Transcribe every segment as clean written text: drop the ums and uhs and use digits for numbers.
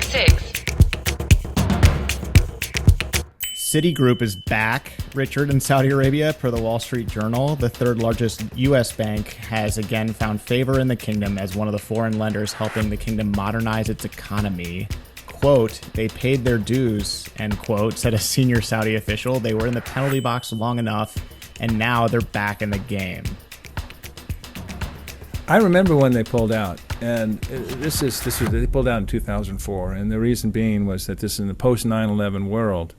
666. Citigroup is back, Richard, in Saudi Arabia, per the Wall Street Journal. The third largest U.S. bank has again found favor in the kingdom as one of the foreign lenders helping the kingdom modernize its economy. Quote, they paid their dues, end quote, said a senior Saudi official. They were in the penalty box long enough, and now they're back in the game. I remember when they pulled out, and they pulled out in 2004, and the reason being was that this is in the post 9/11 world.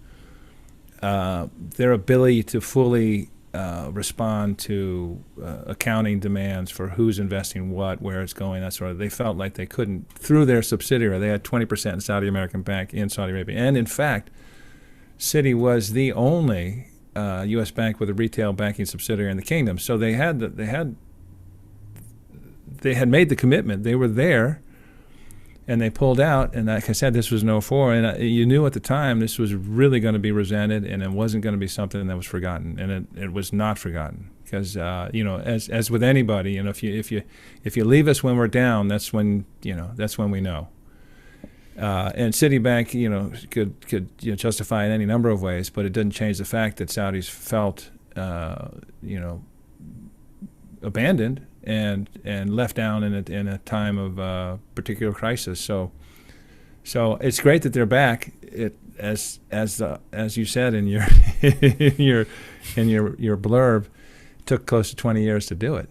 Their ability to fully respond to accounting demands for who's investing what, where it's going, that sort of, they felt like they couldn't, through their subsidiary. They had 20% in Saudi American Bank in Saudi Arabia. And in fact, Citi was the only U.S. bank with a retail banking subsidiary in the kingdom. So they had made the commitment. They were there. And they pulled out, and like I said, this was in '04, and you knew at the time this was really going to be resented, and it wasn't going to be something that was forgotten, and it was not forgotten, because as with anybody, if you leave us when we're down, that's when we know. And Citibank, could justify it in any number of ways, but it doesn't change the fact that Saudis felt abandoned and left down in a time of particular crisis. So it's great that they're back. As you said in your your blurb, it took close to 20 years to do it.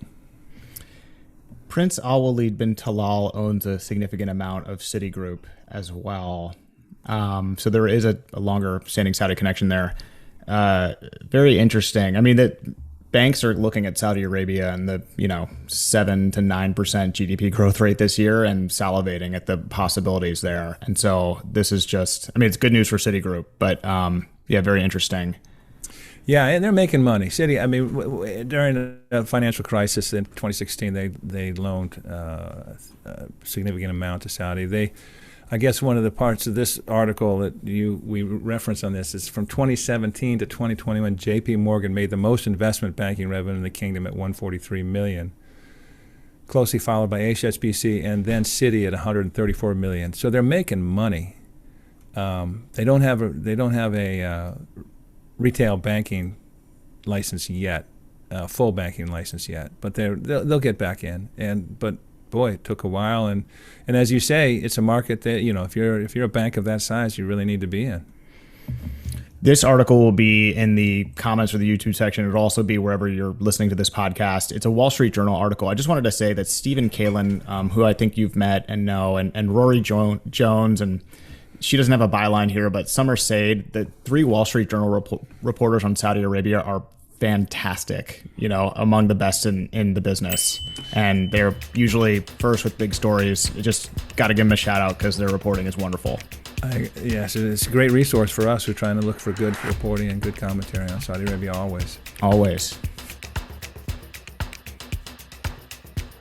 Prince Al-Walid bin Talal owns a significant amount of Citigroup as well. So there is a longer standing Saudi connection there. Very interesting. I mean, that banks are looking at Saudi Arabia and the 7 to 9% GDP growth rate this year and salivating at the possibilities there. And so this is just, it's good news for Citigroup, but very interesting. Yeah, and they're making money. Citi, during the financial crisis in 2016, they loaned a significant amount to Saudi. I guess one of the parts of this article that we reference on this is from 2017 to 2021, J.P. Morgan made the most investment banking revenue in the kingdom at $143 million, closely followed by HSBC and then Citi at $134 million. So they're making money. They don't have a retail banking license yet, full banking license yet, but they'll get back in. But boy, it took a while, and as you say, it's a market that if you're a bank of that size, you really need to be in. This article will be in the comments for the YouTube section. It'll also be wherever you're listening to this podcast. It's a Wall Street Journal article. I just wanted to say that Stephen Kalin, who I think you've met and know, and Rory Jones, and she doesn't have a byline here, but Summer Said, the three Wall Street Journal reporters on Saudi Arabia are fantastic, among the best in the business. And they're usually first with big stories. You just got to give them a shout out because their reporting is wonderful. Yes, it's a great resource for us who are trying to look for good reporting and good commentary on Saudi Arabia always. Always.